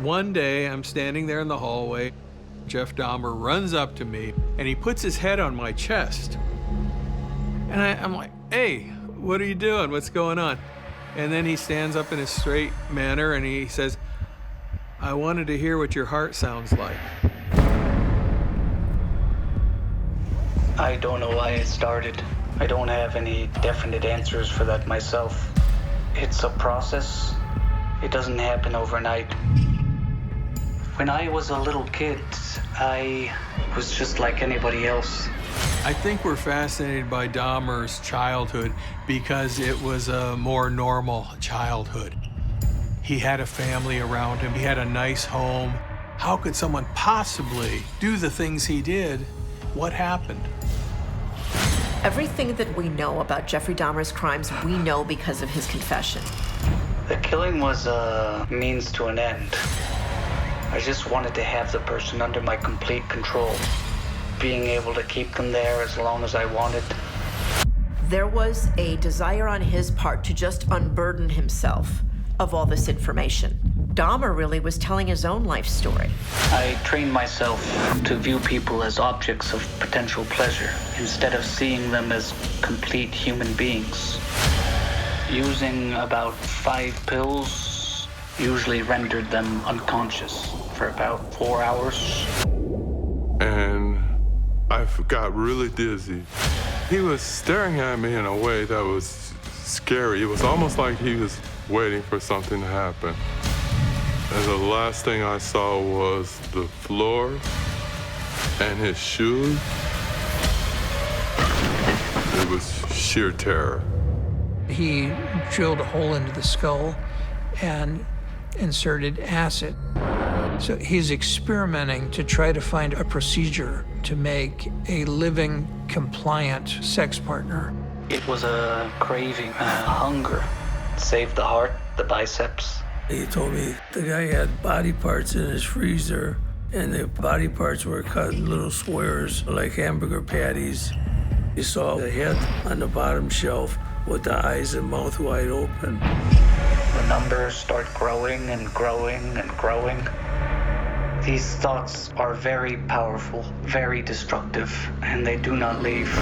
One day, I'm standing there in the hallway. Jeff Dahmer runs up to me, and he puts his head on my chest. And I'm like, hey, what are you doing? What's going on? And then he stands up in a straight manner, and he says, I wanted to hear what your heart sounds like. I don't know why it started. I don't have any definite answers for that myself. It's a process. It doesn't happen overnight. When I was a little kid, I was just like anybody else. I think we're fascinated by Dahmer's childhood because it was a more normal childhood. He had a family around him. He had a nice home. How could someone possibly do the things he did? What happened? Everything that we know about Jeffrey Dahmer's crimes, we know because of his confession. The killing was a means to an end. I just wanted to have the person under my complete control, being able to keep them there as long as I wanted. There was a desire on his part to just unburden himself of all this information. Dahmer really was telling his own life story. I trained myself to view people as objects of potential pleasure instead of seeing them as complete human beings. Using about 5 pills usually rendered them unconscious for about 4 hours. And I got really dizzy. He was staring at me in a way that was scary. It was almost like he was waiting for something to happen. And the last thing I saw was the floor and his shoes. It was sheer terror. He drilled a hole into the skull and inserted acid. So he's experimenting to try to find a procedure to make a living, compliant sex partner. It was a craving, a hunger. It saved the heart, the biceps. He told me the guy had body parts in his freezer, and the body parts were cut in little squares like hamburger patties. You saw the head on the bottom shelf with the eyes and mouth wide open. The numbers start growing and growing and growing. These thoughts are very powerful, very destructive, and they do not leave.